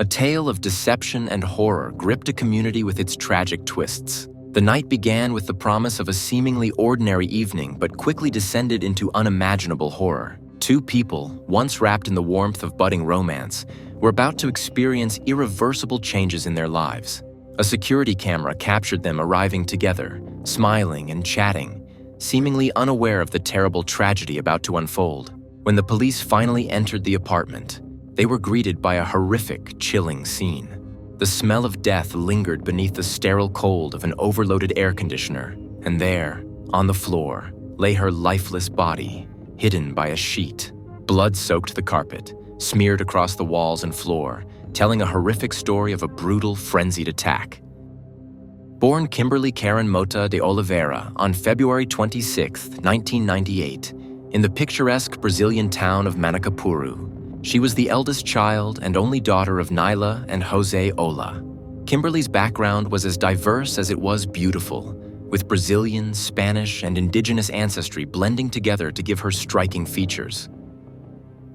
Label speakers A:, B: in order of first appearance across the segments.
A: tale of deception and horror gripped a community with its tragic twists. The night began with the promise of a seemingly ordinary evening, but quickly descended into unimaginable horror. Two people, once wrapped in the warmth of budding romance, were about to experience irreversible changes in their lives. A security camera captured them arriving together, smiling and chatting, seemingly unaware of the terrible tragedy about to unfold. When the police finally entered the apartment, they were greeted by a horrific, chilling scene. The smell of death lingered beneath the sterile cold of an overloaded air conditioner, and there, on the floor, lay her lifeless body, hidden by a sheet. Blood soaked the carpet, smeared across the walls and floor, telling a horrific story of a brutal, frenzied attack. Born Kimberly Karen Mota de Oliveira on February 26, 1998, in the picturesque Brazilian town of Manacapuru, she was the eldest child and only daughter of Nyla and Jose Ola. Kimberly's background was as diverse as it was beautiful, with Brazilian, Spanish, and indigenous ancestry blending together to give her striking features.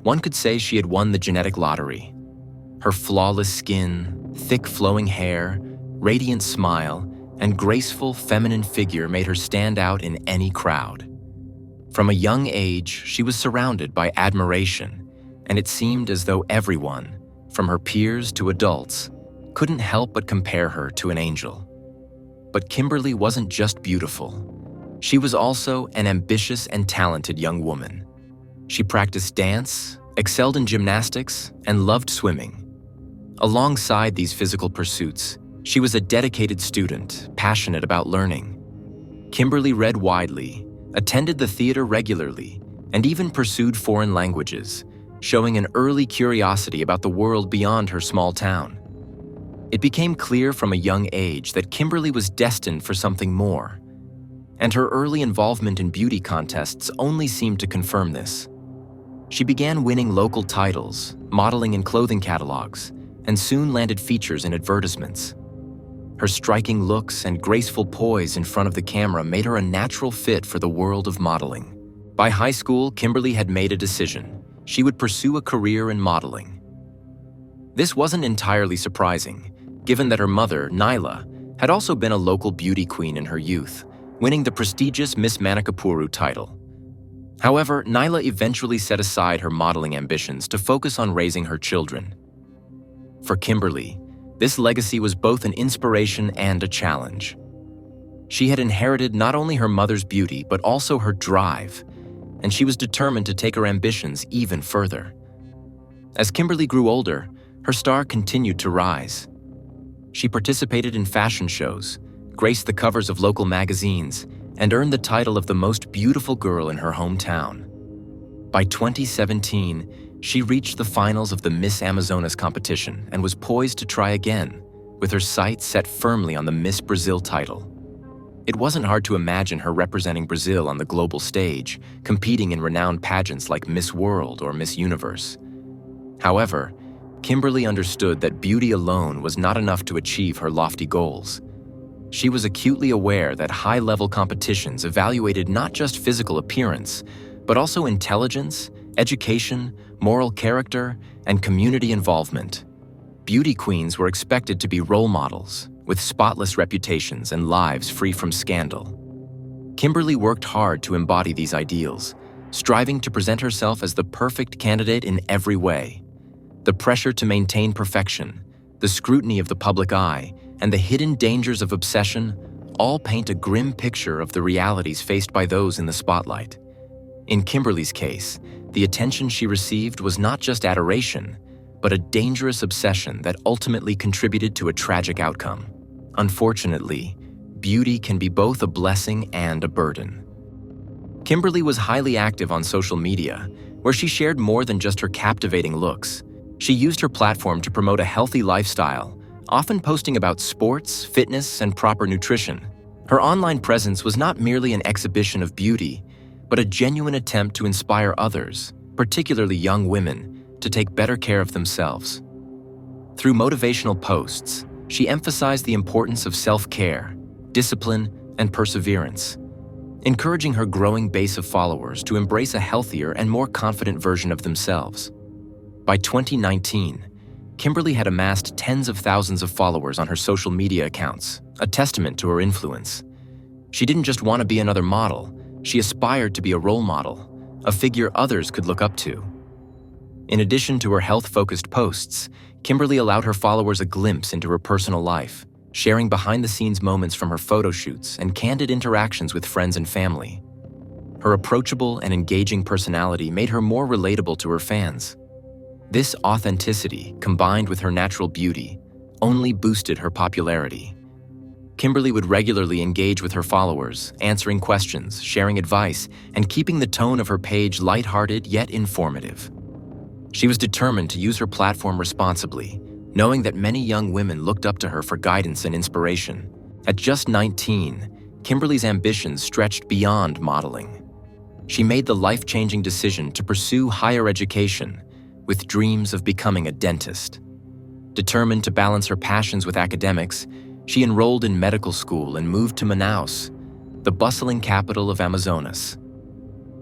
A: One could say she had won the genetic lottery. Her flawless skin, thick flowing hair, radiant smile, and graceful feminine figure made her stand out in any crowd. From a young age, she was surrounded by admiration, and it seemed as though everyone, from her peers to adults, couldn't help but compare her to an angel. But Kimberly wasn't just beautiful. She was also an ambitious and talented young woman. She practiced dance, excelled in gymnastics, and loved swimming. Alongside these physical pursuits, she was a dedicated student, passionate about learning. Kimberly read widely, attended the theater regularly, and even pursued foreign languages, showing an early curiosity about the world beyond her small town. It became clear from a young age that Kimberly was destined for something more, and her early involvement in beauty contests only seemed to confirm this. She began winning local titles, modeling in clothing catalogs, and soon landed features in advertisements. Her striking looks and graceful poise in front of the camera made her a natural fit for the world of modeling. By high school, Kimberly had made a decision. She would pursue a career in modeling. This wasn't entirely surprising, given that her mother, Nyla, had also been a local beauty queen in her youth, winning the prestigious Miss Manacapuru title. However, Nyla eventually set aside her modeling ambitions to focus on raising her children. For Kimberly, this legacy was both an inspiration and a challenge. She had inherited not only her mother's beauty, but also her drive, and she was determined to take her ambitions even further. As Kimberly grew older, her star continued to rise. She participated in fashion shows, graced the covers of local magazines, and earned the title of the most beautiful girl in her hometown. By 2017, she reached the finals of the Miss Amazonas competition and was poised to try again, with her sights set firmly on the Miss Brazil title. It wasn't hard to imagine her representing Brazil on the global stage, competing in renowned pageants like Miss World or Miss Universe. However, Kimberly understood that beauty alone was not enough to achieve her lofty goals. She was acutely aware that high-level competitions evaluated not just physical appearance, but also intelligence, education, moral character, and community involvement. Beauty queens were expected to be role models, with spotless reputations and lives free from scandal. Kimberly worked hard to embody these ideals, striving to present herself as the perfect candidate in every way. The pressure to maintain perfection, the scrutiny of the public eye, and the hidden dangers of obsession all paint a grim picture of the realities faced by those in the spotlight. In Kimberly's case, the attention she received was not just adoration, but a dangerous obsession that ultimately contributed to a tragic outcome. Unfortunately, beauty can be both a blessing and a burden. Kimberly was highly active on social media, where she shared more than just her captivating looks. She used her platform to promote a healthy lifestyle, often posting about sports, fitness, and proper nutrition. Her online presence was not merely an exhibition of beauty, but a genuine attempt to inspire others, particularly young women, to take better care of themselves. Through motivational posts, she emphasized the importance of self-care, discipline, and perseverance, encouraging her growing base of followers to embrace a healthier and more confident version of themselves. By 2019, Kimberly had amassed tens of thousands of followers on her social media accounts, a testament to her influence. She didn't just want to be another model, she aspired to be a role model, a figure others could look up to. In addition to her health-focused posts, Kimberly allowed her followers a glimpse into her personal life, sharing behind-the-scenes moments from her photo shoots and candid interactions with friends and family. Her approachable and engaging personality made her more relatable to her fans. This authenticity, combined with her natural beauty, only boosted her popularity. Kimberly would regularly engage with her followers, answering questions, sharing advice, and keeping the tone of her page lighthearted yet informative. She was determined to use her platform responsibly, knowing that many young women looked up to her for guidance and inspiration. At just 19, Kimberly's ambitions stretched beyond modeling. She made the life-changing decision to pursue higher education, with dreams of becoming a dentist. Determined to balance her passions with academics, she enrolled in medical school and moved to Manaus, the bustling capital of Amazonas.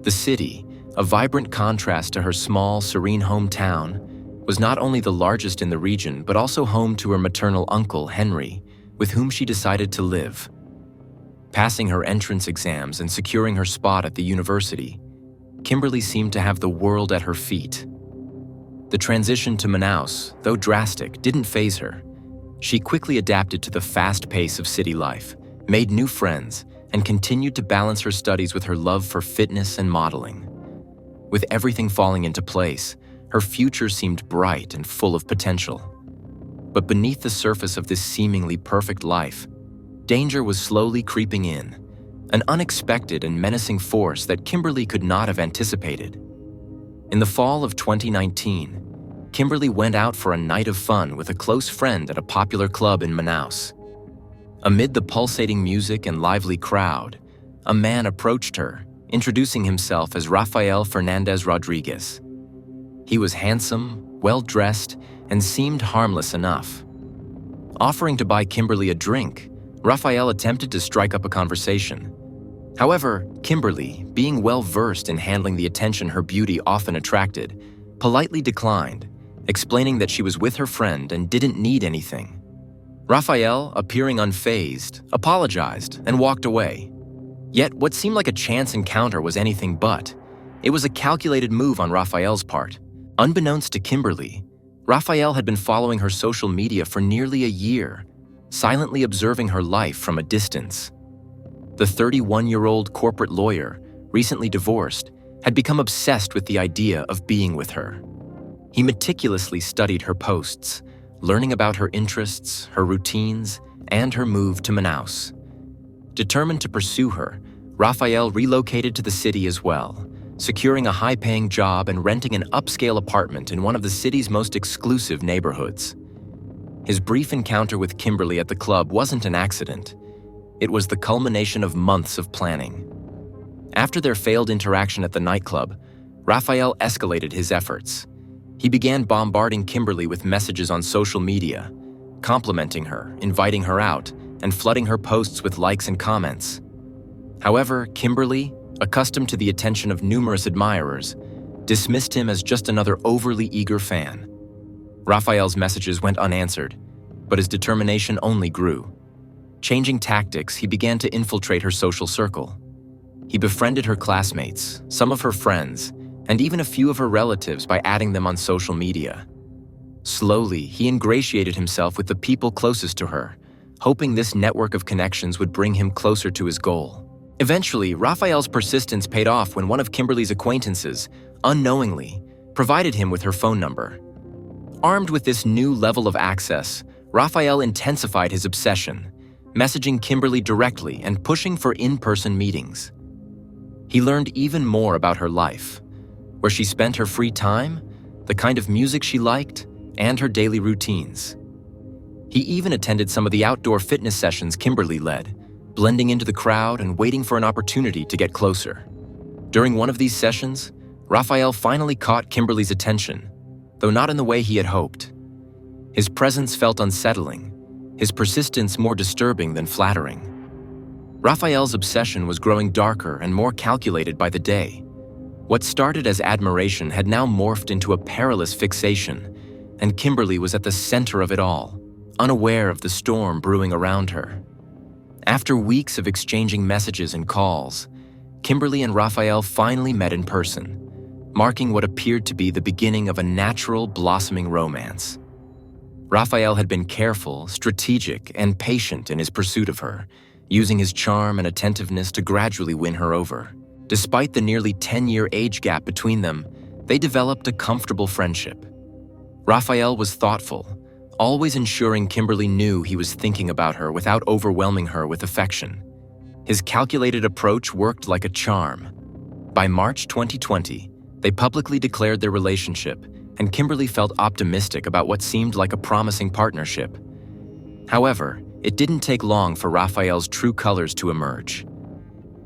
A: The city, a vibrant contrast to her small, serene hometown, was not only the largest in the region but also home to her maternal uncle, Henry, with whom she decided to live. Passing her entrance exams and securing her spot at the university, Kimberly seemed to have the world at her feet. The transition to Manaus, though drastic, didn't faze her. She quickly adapted to the fast pace of city life, made new friends, and continued to balance her studies with her love for fitness and modeling. With everything falling into place, her future seemed bright and full of potential. But beneath the surface of this seemingly perfect life, danger was slowly creeping in, an unexpected and menacing force that Kimberly could not have anticipated. In the fall of 2019, Kimberly went out for a night of fun with a close friend at a popular club in Manaus. Amid the pulsating music and lively crowd, a man approached her, introducing himself as Rafael Fernandez Rodriguez. He was handsome, well-dressed, and seemed harmless enough. Offering to buy Kimberly a drink, Rafael attempted to strike up a conversation. However, Kimberly, being well-versed in handling the attention her beauty often attracted, politely declined, explaining that she was with her friend and didn't need anything. Rafael, appearing unfazed, apologized and walked away. Yet what seemed like a chance encounter was anything but. It was a calculated move on Rafael's part. Unbeknownst to Kimberly, Rafael had been following her social media for nearly a year, silently observing her life from a distance. The 31-year-old corporate lawyer, recently divorced, had become obsessed with the idea of being with her. He meticulously studied her posts, learning about her interests, her routines, and her move to Manaus. Determined to pursue her, Rafael relocated to the city as well, securing a high-paying job and renting an upscale apartment in one of the city's most exclusive neighborhoods. His brief encounter with Kimberly at the club wasn't an accident. It was the culmination of months of planning. After their failed interaction at the nightclub, Rafael escalated his efforts. He began bombarding Kimberly with messages on social media, complimenting her, inviting her out, and flooding her posts with likes and comments. However, Kimberly, accustomed to the attention of numerous admirers, dismissed him as just another overly eager fan. Rafael's messages went unanswered, but his determination only grew. Changing tactics, he began to infiltrate her social circle. He befriended her classmates, some of her friends, and even a few of her relatives by adding them on social media. Slowly, he ingratiated himself with the people closest to her, hoping this network of connections would bring him closer to his goal. Eventually, Rafael's persistence paid off when one of Kimberly's acquaintances, unknowingly, provided him with her phone number. Armed with this new level of access, Rafael intensified his obsession, messaging Kimberly directly and pushing for in-person meetings. He learned even more about her life, where she spent her free time, the kind of music she liked, and her daily routines. He even attended some of the outdoor fitness sessions Kimberly led, blending into the crowd and waiting for an opportunity to get closer. During one of these sessions, Rafael finally caught Kimberly's attention, though not in the way he had hoped. His presence felt unsettling, his persistence more disturbing than flattering. Rafael's obsession was growing darker and more calculated by the day. What started as admiration had now morphed into a perilous fixation, and Kimberly was at the center of it all, unaware of the storm brewing around her. After weeks of exchanging messages and calls, Kimberly and Rafael finally met in person, marking what appeared to be the beginning of a natural, blossoming romance. Rafael had been careful, strategic, and patient in his pursuit of her, using his charm and attentiveness to gradually win her over. Despite the nearly 10-year age gap between them, they developed a comfortable friendship. Rafael was thoughtful, always ensuring Kimberly knew he was thinking about her without overwhelming her with affection. His calculated approach worked like a charm. By March 2020, they publicly declared their relationship, and Kimberly felt optimistic about what seemed like a promising partnership. However, it didn't take long for Rafael's true colors to emerge.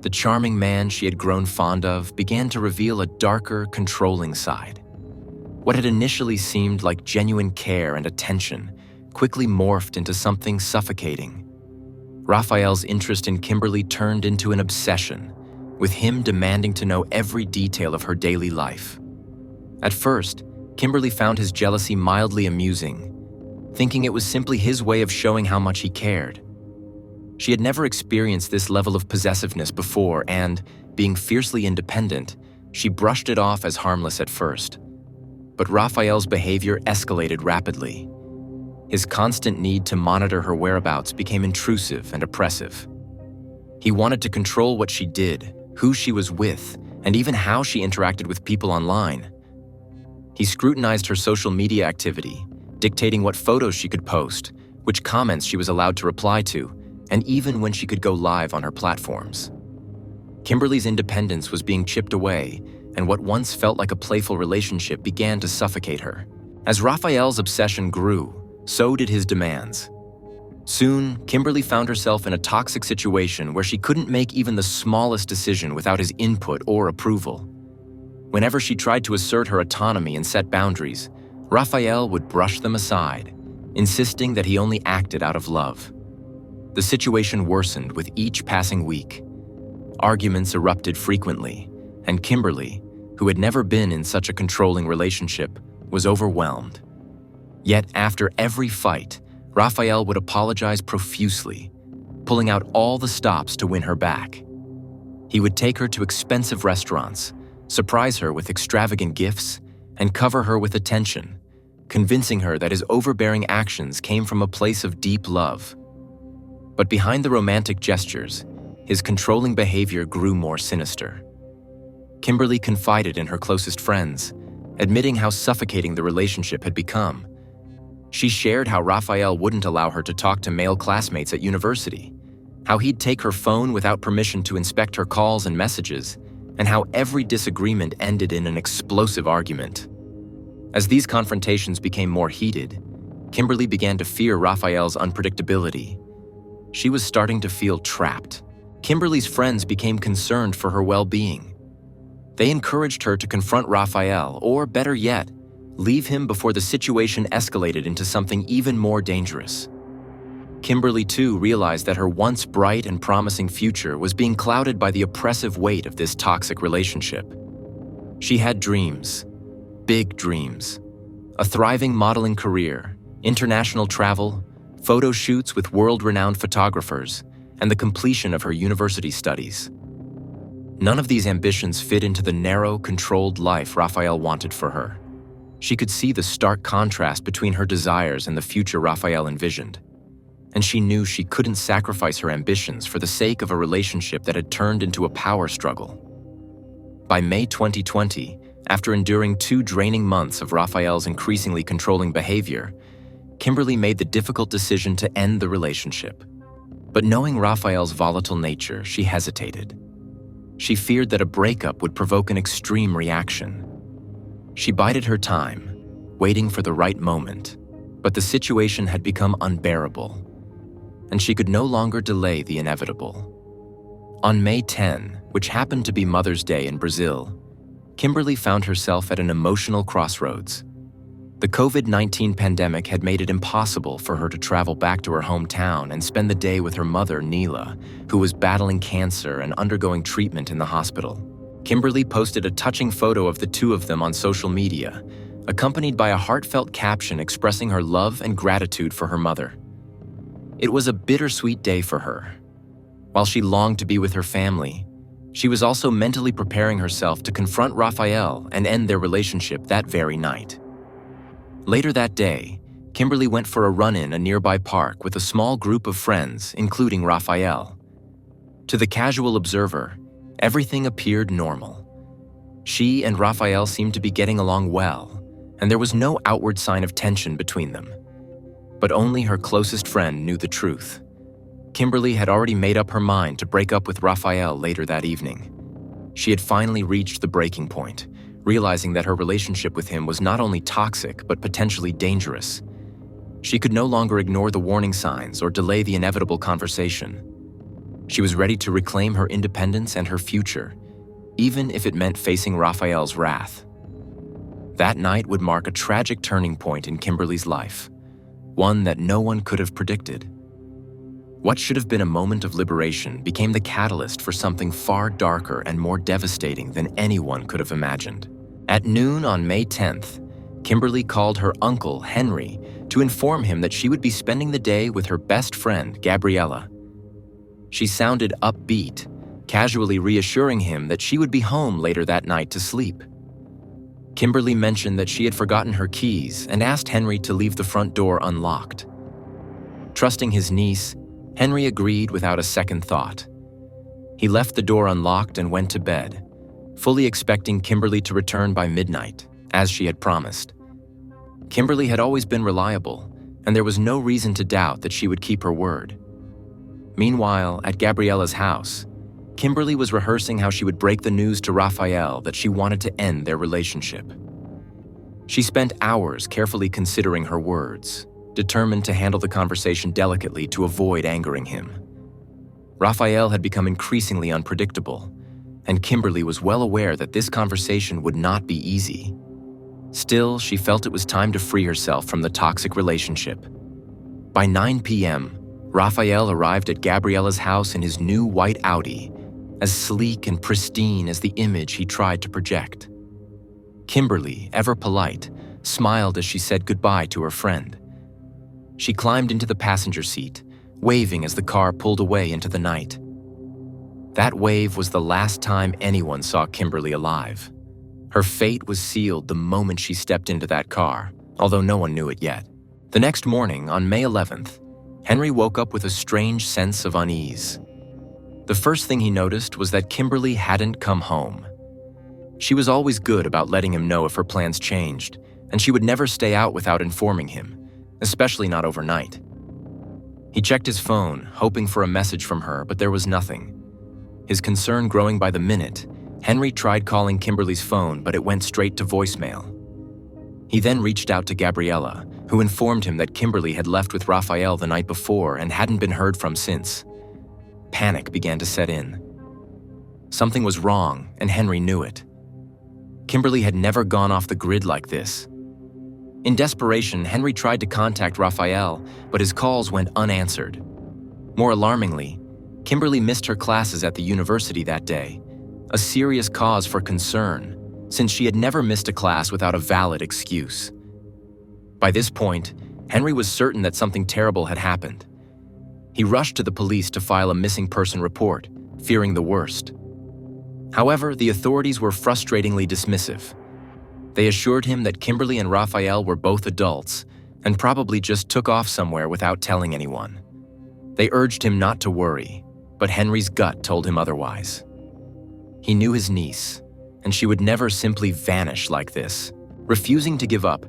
A: The charming man she had grown fond of began to reveal a darker, controlling side. What had initially seemed like genuine care and attention quickly morphed into something suffocating. Rafael's interest in Kimberly turned into an obsession, with him demanding to know every detail of her daily life. At first, Kimberly found his jealousy mildly amusing, thinking it was simply his way of showing how much he cared. She had never experienced this level of possessiveness before and, being fiercely independent, she brushed it off as harmless at first. But Rafael's behavior escalated rapidly. His constant need to monitor her whereabouts became intrusive and oppressive. He wanted to control what she did, who she was with, and even how she interacted with people online. He scrutinized her social media activity, dictating what photos she could post, which comments she was allowed to reply to, and even when she could go live on her platforms. Kimberly's independence was being chipped away, and what once felt like a playful relationship began to suffocate her. As Rafael's obsession grew, so did his demands. Soon, Kimberly found herself in a toxic situation where she couldn't make even the smallest decision without his input or approval. Whenever she tried to assert her autonomy and set boundaries, Rafael would brush them aside, insisting that he only acted out of love. The situation worsened with each passing week. Arguments erupted frequently, and Kimberly, who had never been in such a controlling relationship, was overwhelmed. Yet after every fight, Rafael would apologize profusely, pulling out all the stops to win her back. He would take her to expensive restaurants, surprise her with extravagant gifts, and cover her with attention, convincing her that his overbearing actions came from a place of deep love. But behind the romantic gestures, his controlling behavior grew more sinister. Kimberly confided in her closest friends, admitting how suffocating the relationship had become. She shared how Rafael wouldn't allow her to talk to male classmates at university, how he'd take her phone without permission to inspect her calls and messages, and how every disagreement ended in an explosive argument. As these confrontations became more heated, Kimberly began to fear Rafael's unpredictability. She was starting to feel trapped. Kimberly's friends became concerned for her well-being. They encouraged her to confront Rafael, or better yet, leave him before the situation escalated into something even more dangerous. Kimberly, too, realized that her once bright and promising future was being clouded by the oppressive weight of this toxic relationship. She had dreams, big dreams, a thriving modeling career, international travel, photo shoots with world-renowned photographers, and the completion of her university studies. None of these ambitions fit into the narrow, controlled life Rafael wanted for her. She could see the stark contrast between her desires and the future Rafael envisioned, and she knew she couldn't sacrifice her ambitions for the sake of a relationship that had turned into a power struggle. By May 2020, after enduring 2 draining months of Rafael's increasingly controlling behavior, Kimberly made the difficult decision to end the relationship. But knowing Rafael's volatile nature, she hesitated. She feared that a breakup would provoke an extreme reaction. She bided her time, waiting for the right moment, but the situation had become unbearable, and she could no longer delay the inevitable. On May 10, which happened to be Mother's Day in Brazil, Kimberly found herself at an emotional crossroads. The COVID-19 pandemic had made it impossible for her to travel back to her hometown and spend the day with her mother, Neela, who was battling cancer and undergoing treatment in the hospital. Kimberly posted a touching photo of the two of them on social media, accompanied by a heartfelt caption expressing her love and gratitude for her mother. It was a bittersweet day for her. While she longed to be with her family, she was also mentally preparing herself to confront Rafael and end their relationship that very night. Later that day, Kimberly went for a run in a nearby park with a small group of friends, including Rafael. To the casual observer, everything appeared normal. She and Rafael seemed to be getting along well, and there was no outward sign of tension between them. But only her closest friend knew the truth. Kimberly had already made up her mind to break up with Rafael later that evening. She had finally reached the breaking point, realizing that her relationship with him was not only toxic but potentially dangerous. She could no longer ignore the warning signs or delay the inevitable conversation. She was ready to reclaim her independence and her future, even if it meant facing Rafael's wrath. That night would mark a tragic turning point in Kimberly's life, one that no one could have predicted. What should have been a moment of liberation became the catalyst for something far darker and more devastating than anyone could have imagined. At noon on May 10th, Kimberly called her uncle, Henry, to inform him that she would be spending the day with her best friend, Gabriella. She sounded upbeat, casually reassuring him that she would be home later that night to sleep. Kimberly mentioned that she had forgotten her keys and asked Henry to leave the front door unlocked. Trusting his niece, Henry agreed without a second thought. He left the door unlocked and went to bed, fully expecting Kimberly to return by midnight, as she had promised. Kimberly had always been reliable, and there was no reason to doubt that she would keep her word. Meanwhile, at Gabriella's house, Kimberly was rehearsing how she would break the news to Rafael that she wanted to end their relationship. She spent hours carefully considering her words, determined to handle the conversation delicately to avoid angering him. Rafael had become increasingly unpredictable, and Kimberly was well aware that this conversation would not be easy. Still, she felt it was time to free herself from the toxic relationship. By 9 p.m., Rafael arrived at Gabriella's house in his new white Audi, as sleek and pristine as the image he tried to project. Kimberly, ever polite, smiled as she said goodbye to her friend. She climbed into the passenger seat, waving as the car pulled away into the night. That wave was the last time anyone saw Kimberly alive. Her fate was sealed the moment she stepped into that car, although no one knew it yet. The next morning, on May 11th, Henry woke up with a strange sense of unease. The first thing he noticed was that Kimberly hadn't come home. She was always good about letting him know if her plans changed, and she would never stay out without informing him, especially not overnight. He checked his phone, hoping for a message from her, but there was nothing. His concern growing by the minute, Henry tried calling Kimberly's phone, but it went straight to voicemail. He then reached out to Gabriella, who informed him that Kimberly had left with Rafael the night before and hadn't been heard from since. Panic began to set in. Something was wrong, and Henry knew it. Kimberly had never gone off the grid like this. In desperation, Henry tried to contact Rafael, but his calls went unanswered. More alarmingly, Kimberly missed her classes at the university that day, a serious cause for concern, since she had never missed a class without a valid excuse. By this point, Henry was certain that something terrible had happened. He rushed to the police to file a missing person report, fearing the worst. However, the authorities were frustratingly dismissive. They assured him that Kimberly and Rafael were both adults and probably just took off somewhere without telling anyone. They urged him not to worry, but Henry's gut told him otherwise. He knew his niece, and she would never simply vanish like this. Refusing to give up,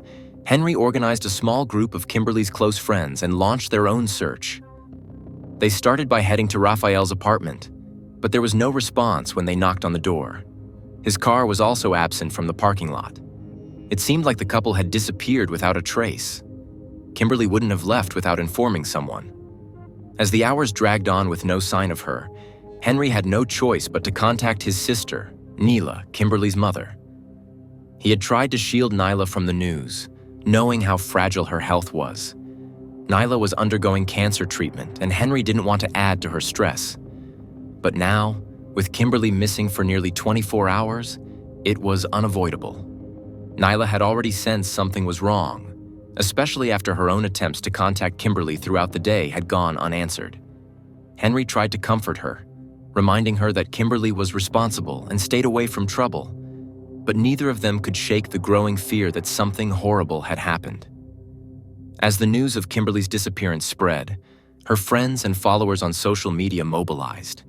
A: Henry organized a small group of Kimberly's close friends and launched their own search. They started by heading to Rafael's apartment, but there was no response when they knocked on the door. His car was also absent from the parking lot. It seemed like the couple had disappeared without a trace. Kimberly wouldn't have left without informing someone. As the hours dragged on with no sign of her, Henry had no choice but to contact his sister, Neela, Kimberly's mother. He had tried to shield Nyla from the news, knowing how fragile her health was. Nyla was undergoing cancer treatment, and Henry didn't want to add to her stress. But now, with Kimberly missing for nearly 24 hours, it was unavoidable. Nyla had already sensed something was wrong, especially after her own attempts to contact Kimberly throughout the day had gone unanswered. Henry tried to comfort her, reminding her that Kimberly was responsible and stayed away from trouble, but neither of them could shake the growing fear that something horrible had happened. As the news of Kimberly's disappearance spread, her friends and followers on social media mobilized.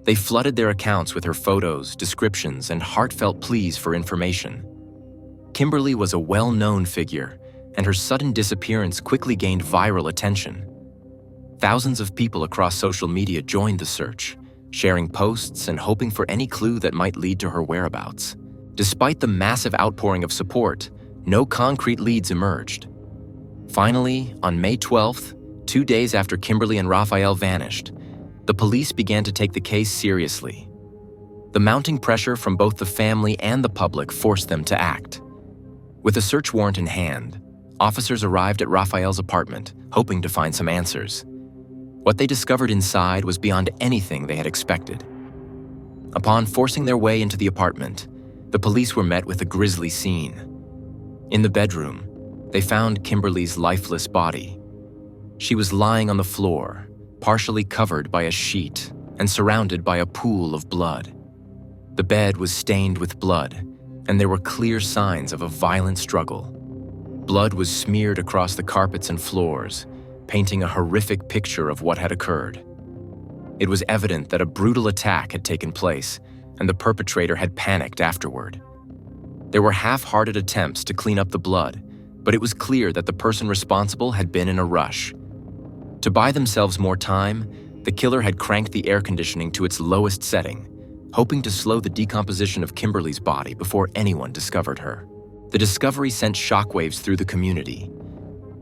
A: They flooded their accounts with her photos, descriptions, and heartfelt pleas for information. Kimberly was a well-known figure, and her sudden disappearance quickly gained viral attention. Thousands of people across social media joined the search, sharing posts and hoping for any clue that might lead to her whereabouts. Despite the massive outpouring of support, no concrete leads emerged. Finally, on May 12th, 2 days after Kimberly and Rafael vanished, the police began to take the case seriously. The mounting pressure from both the family and the public forced them to act. With a search warrant in hand, officers arrived at Rafael's apartment, hoping to find some answers. What they discovered inside was beyond anything they had expected. Upon forcing their way into the apartment, the police were met with a grisly scene. In the bedroom, they found Kimberly's lifeless body. She was lying on the floor, partially covered by a sheet and surrounded by a pool of blood. The bed was stained with blood, and there were clear signs of a violent struggle. Blood was smeared across the carpets and floors, painting a horrific picture of what had occurred. It was evident that a brutal attack had taken place, and the perpetrator had panicked afterward. There were half-hearted attempts to clean up the blood, but it was clear that the person responsible had been in a rush. To buy themselves more time, the killer had cranked the air conditioning to its lowest setting, hoping to slow the decomposition of Kimberly's body before anyone discovered her. The discovery sent shockwaves through the community.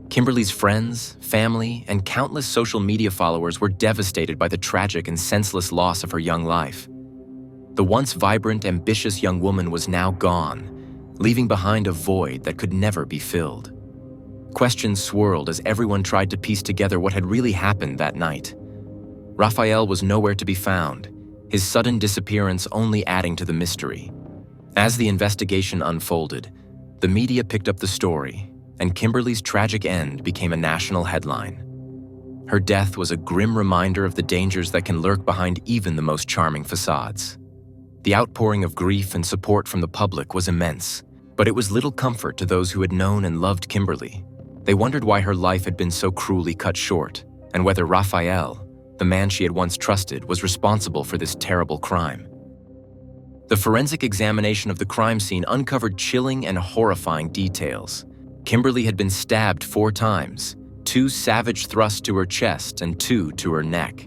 A: Kimberly's friends, family, and countless social media followers were devastated by the tragic and senseless loss of her young life. The once vibrant, ambitious young woman was now gone, leaving behind a void that could never be filled. Questions swirled as everyone tried to piece together what had really happened that night. Rafael was nowhere to be found, his sudden disappearance only adding to the mystery. As the investigation unfolded, the media picked up the story, and Kimberly's tragic end became a national headline. Her death was a grim reminder of the dangers that can lurk behind even the most charming facades. The outpouring of grief and support from the public was immense, but it was little comfort to those who had known and loved Kimberly. They wondered why her life had been so cruelly cut short, and whether Rafael, the man she had once trusted, was responsible for this terrible crime. The forensic examination of the crime scene uncovered chilling and horrifying details. Kimberly had been stabbed 4 times, 2 savage thrusts to her chest and 2 to her neck.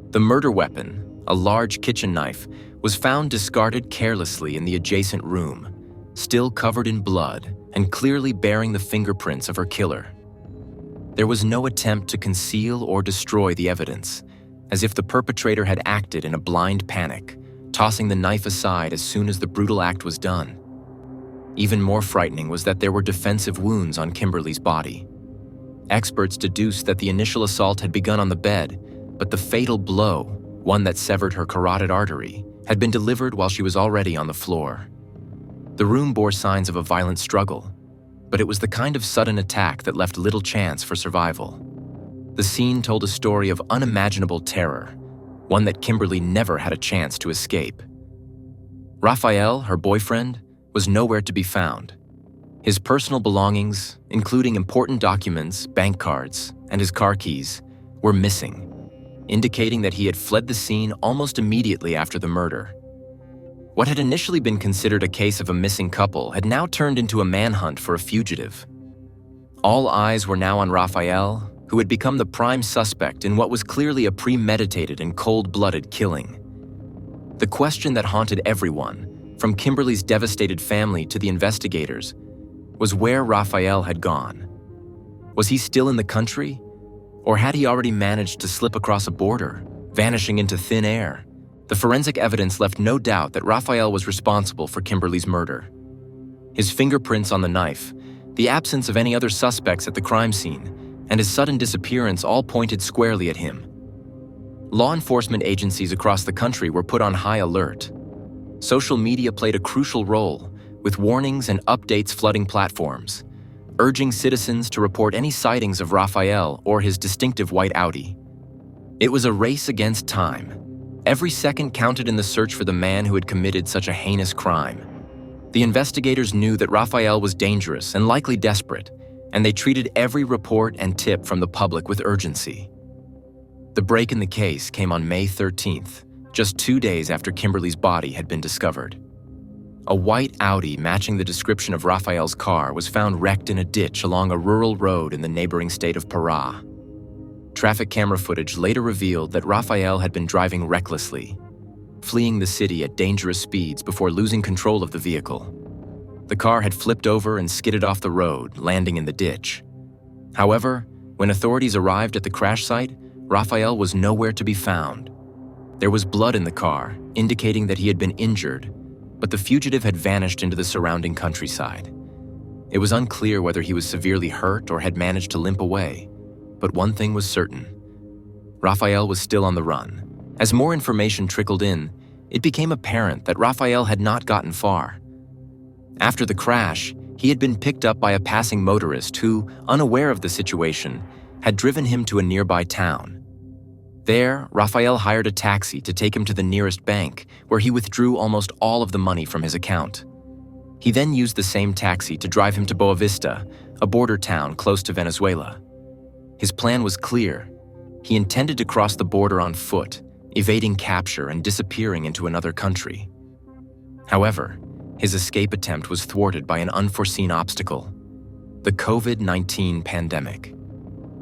A: The murder weapon, a large kitchen knife, was found discarded carelessly in the adjacent room, still covered in blood and clearly bearing the fingerprints of her killer. There was no attempt to conceal or destroy the evidence, as if the perpetrator had acted in a blind panic, tossing the knife aside as soon as the brutal act was done. Even more frightening was that there were defensive wounds on Kimberly's body. Experts deduced that the initial assault had begun on the bed, but the fatal blow, one that severed her carotid artery, had been delivered while she was already on the floor. The room bore signs of a violent struggle, but it was the kind of sudden attack that left little chance for survival. The scene told a story of unimaginable terror, one that Kimberly never had a chance to escape. Rafael, her boyfriend, was nowhere to be found. His personal belongings, including important documents, bank cards, and his car keys, were missing, indicating that he had fled the scene almost immediately after the murder. What had initially been considered a case of a missing couple had now turned into a manhunt for a fugitive. All eyes were now on Rafael, who had become the prime suspect in what was clearly a premeditated and cold-blooded killing. The question that haunted everyone, from Kimberly's devastated family to the investigators, was where Rafael had gone. Was he still in the country? Or had he already managed to slip across a border, vanishing into thin air? The forensic evidence left no doubt that Rafael was responsible for Kimberly's murder. His fingerprints on the knife, the absence of any other suspects at the crime scene, and his sudden disappearance all pointed squarely at him. Law enforcement agencies across the country were put on high alert. Social media played a crucial role, with warnings and updates flooding platforms, urging citizens to report any sightings of Rafael or his distinctive white Audi. It was a race against time. Every second counted in the search for the man who had committed such a heinous crime. The investigators knew that Rafael was dangerous and likely desperate, and they treated every report and tip from the public with urgency. The break in the case came on May 13th, just 2 days after Kimberly's body had been discovered. A white Audi matching the description of Rafael's car was found wrecked in a ditch along a rural road in the neighboring state of Pará. Traffic camera footage later revealed that Rafael had been driving recklessly, fleeing the city at dangerous speeds before losing control of the vehicle. The car had flipped over and skidded off the road, landing in the ditch. However, when authorities arrived at the crash site, Rafael was nowhere to be found. There was blood in the car, indicating that he had been injured, but the fugitive had vanished into the surrounding countryside. It was unclear whether he was severely hurt or had managed to limp away, but one thing was certain. Rafael was still on the run. As more information trickled in, it became apparent that Rafael had not gotten far. After the crash, he had been picked up by a passing motorist who, unaware of the situation, had driven him to a nearby town. There, Rafael hired a taxi to take him to the nearest bank, where he withdrew almost all of the money from his account. He then used the same taxi to drive him to Boa Vista, a border town close to Venezuela. His plan was clear. He intended to cross the border on foot, evading capture and disappearing into another country. However, his escape attempt was thwarted by an unforeseen obstacle: the COVID-19 pandemic.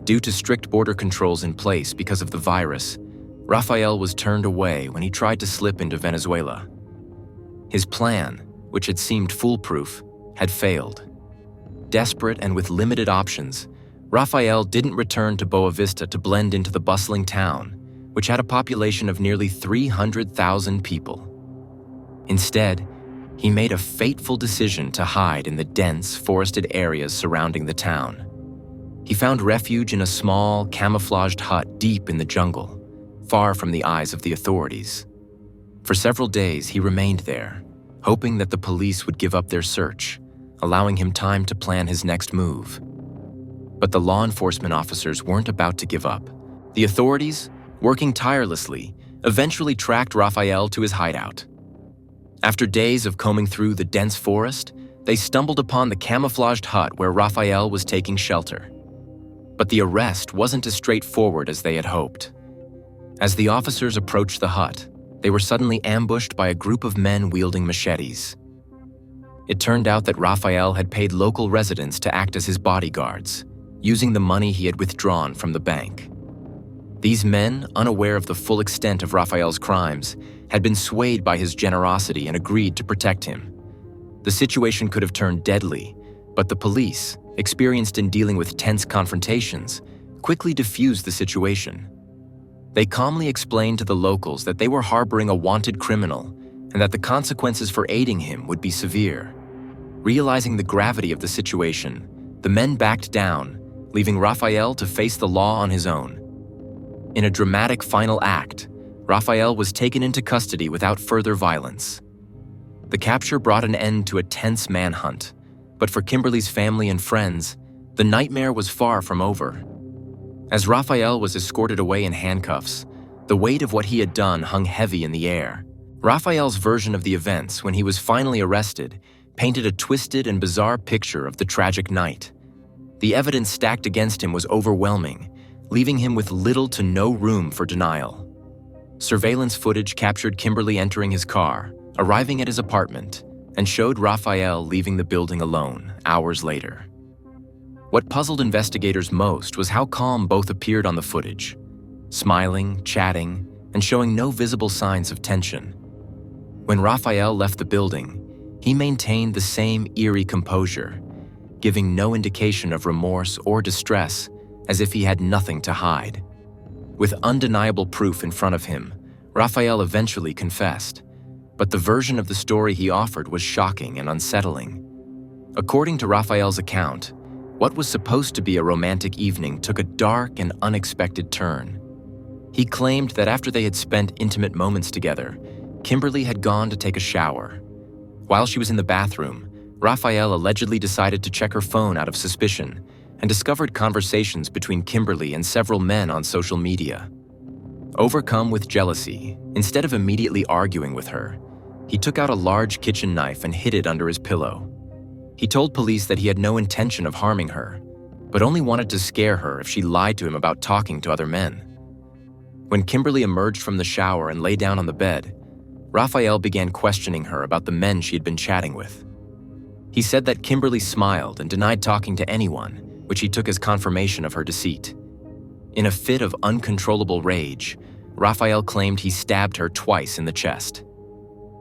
A: Due to strict border controls in place because of the virus, Rafael was turned away when he tried to slip into Venezuela. His plan, which had seemed foolproof, had failed. Desperate and with limited options, Rafael didn't return to Boa Vista to blend into the bustling town, which had a population of nearly 300,000 people. Instead, he made a fateful decision to hide in the dense, forested areas surrounding the town. He found refuge in a small, camouflaged hut deep in the jungle, far from the eyes of the authorities. For several days, he remained there, hoping that the police would give up their search, allowing him time to plan his next move. But the law enforcement officers weren't about to give up. The authorities, working tirelessly, eventually tracked Rafael to his hideout. After days of combing through the dense forest, they stumbled upon the camouflaged hut where Rafael was taking shelter. But the arrest wasn't as straightforward as they had hoped. As the officers approached the hut, they were suddenly ambushed by a group of men wielding machetes. It turned out that Rafael had paid local residents to act as his bodyguards, using the money he had withdrawn from the bank. These men, unaware of the full extent of Rafael's crimes, had been swayed by his generosity and agreed to protect him. The situation could have turned deadly, but the police, experienced in dealing with tense confrontations, quickly diffused the situation. They calmly explained to the locals that they were harboring a wanted criminal and that the consequences for aiding him would be severe. Realizing the gravity of the situation, the men backed down, leaving Rafael to face the law on his own. In a dramatic final act, Rafael was taken into custody without further violence. The capture brought an end to a tense manhunt, but for Kimberly's family and friends, the nightmare was far from over. As Rafael was escorted away in handcuffs, the weight of what he had done hung heavy in the air. Rafael's version of the events when he was finally arrested painted a twisted and bizarre picture of the tragic night. The evidence stacked against him was overwhelming, leaving him with little to no room for denial. Surveillance footage captured Kimberly entering his car, arriving at his apartment, and showed Rafael leaving the building alone hours later. What puzzled investigators most was how calm both appeared on the footage, smiling, chatting, and showing no visible signs of tension. When Rafael left the building, he maintained the same eerie composure, giving no indication of remorse or distress, as if he had nothing to hide. With undeniable proof in front of him, Rafael eventually confessed, but the version of the story he offered was shocking and unsettling. According to Rafael's account, what was supposed to be a romantic evening took a dark and unexpected turn. He claimed that after they had spent intimate moments together, Kimberly had gone to take a shower. While she was in the bathroom, Rafael allegedly decided to check her phone out of suspicion and discovered conversations between Kimberly and several men on social media. Overcome with jealousy, instead of immediately arguing with her, he took out a large kitchen knife and hid it under his pillow. He told police that he had no intention of harming her, but only wanted to scare her if she lied to him about talking to other men. When Kimberly emerged from the shower and lay down on the bed, Rafael began questioning her about the men she had been chatting with. He said that Kimberly smiled and denied talking to anyone, which he took as confirmation of her deceit. In a fit of uncontrollable rage, Rafael claimed he stabbed her twice in the chest.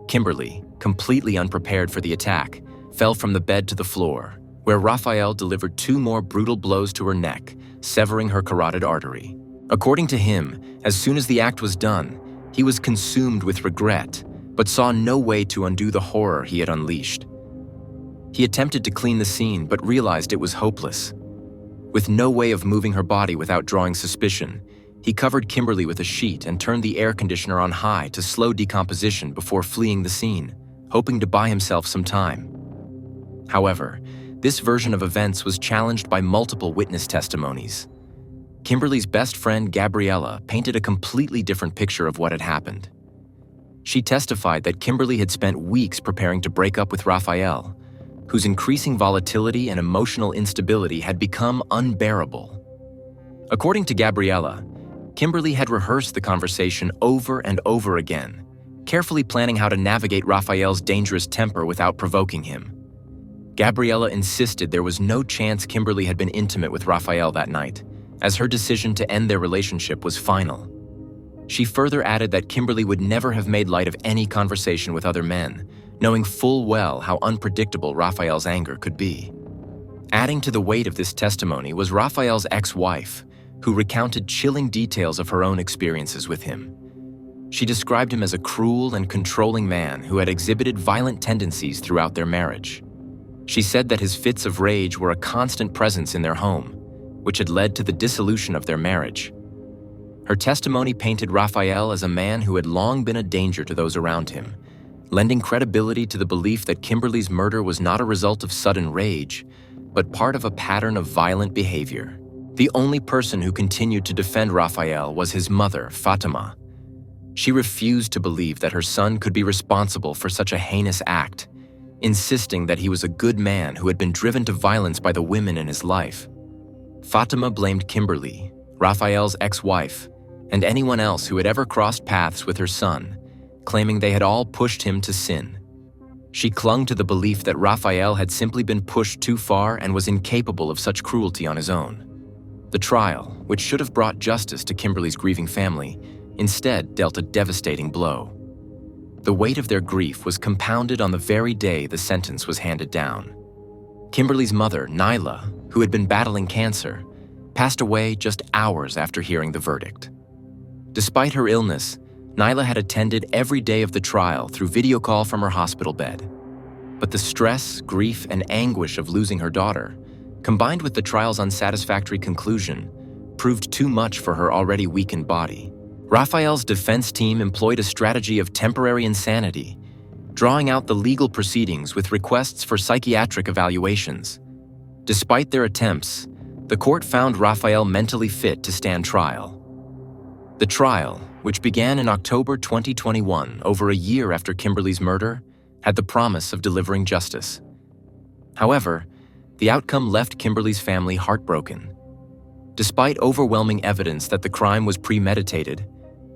A: Kimberly, completely unprepared for the attack, fell from the bed to the floor, where Rafael delivered 2 more brutal blows to her neck, severing her carotid artery. According to him, as soon as the act was done, he was consumed with regret, but saw no way to undo the horror he had unleashed. He attempted to clean the scene, but realized it was hopeless. With no way of moving her body without drawing suspicion, he covered Kimberly with a sheet and turned the air conditioner on high to slow decomposition before fleeing the scene, hoping to buy himself some time. However, this version of events was challenged by multiple witness testimonies. Kimberly's best friend, Gabriella, painted a completely different picture of what had happened. She testified that Kimberly had spent weeks preparing to break up with Rafael, whose increasing volatility and emotional instability had become unbearable. According to Gabriella, Kimberly had rehearsed the conversation over and over again, carefully planning how to navigate Rafael's dangerous temper without provoking him. Gabriella insisted there was no chance Kimberly had been intimate with Rafael that night, as her decision to end their relationship was final. She further added that Kimberly would never have made light of any conversation with other men, knowing full well how unpredictable Rafael's anger could be. Adding to the weight of this testimony was Rafael's ex-wife, who recounted chilling details of her own experiences with him. She described him as a cruel and controlling man who had exhibited violent tendencies throughout their marriage. She said that his fits of rage were a constant presence in their home, which had led to the dissolution of their marriage. Her testimony painted Rafael as a man who had long been a danger to those around him, lending credibility to the belief that Kimberly's murder was not a result of sudden rage, but part of a pattern of violent behavior. The only person who continued to defend Rafael was his mother, Fatima. She refused to believe that her son could be responsible for such a heinous act, insisting that he was a good man who had been driven to violence by the women in his life. Fatima blamed Kimberly, Rafael's ex-wife, and anyone else who had ever crossed paths with her son, claiming they had all pushed him to sin. She clung to the belief that Rafael had simply been pushed too far and was incapable of such cruelty on his own. The trial, which should have brought justice to Kimberly's grieving family, instead dealt a devastating blow. The weight of their grief was compounded on the very day the sentence was handed down. Kimberly's mother, Nyla, who had been battling cancer, passed away just hours after hearing the verdict. Despite her illness, Nyla had attended every day of the trial through video call from her hospital bed. But the stress, grief, and anguish of losing her daughter, combined with the trial's unsatisfactory conclusion, proved too much for her already weakened body. Rafael's defense team employed a strategy of temporary insanity, drawing out the legal proceedings with requests for psychiatric evaluations. Despite their attempts, the court found Rafael mentally fit to stand trial. The trial, which began in October 2021, over a year after Kimberly's murder, had the promise of delivering justice. However, the outcome left Kimberly's family heartbroken. Despite overwhelming evidence that the crime was premeditated,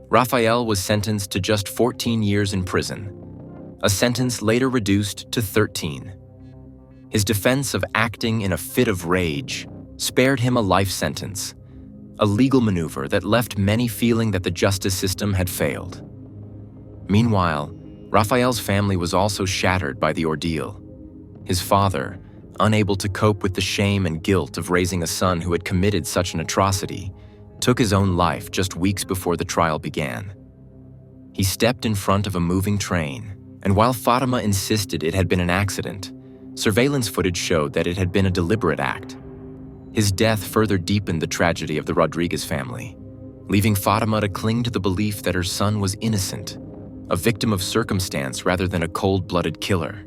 A: Rafael was sentenced to just 14 years in prison, a sentence later reduced to 13. His defense of acting in a fit of rage spared him a life sentence, a legal maneuver that left many feeling that the justice system had failed. Meanwhile, Rafael's family was also shattered by the ordeal. His father, unable to cope with the shame and guilt of raising a son who had committed such an atrocity, took his own life just weeks before the trial began. He stepped in front of a moving train, and while Fatima insisted it had been an accident, surveillance footage showed that it had been a deliberate act. His death further deepened the tragedy of the Rodriguez family, leaving Fatima to cling to the belief that her son was innocent, a victim of circumstance rather than a cold-blooded killer.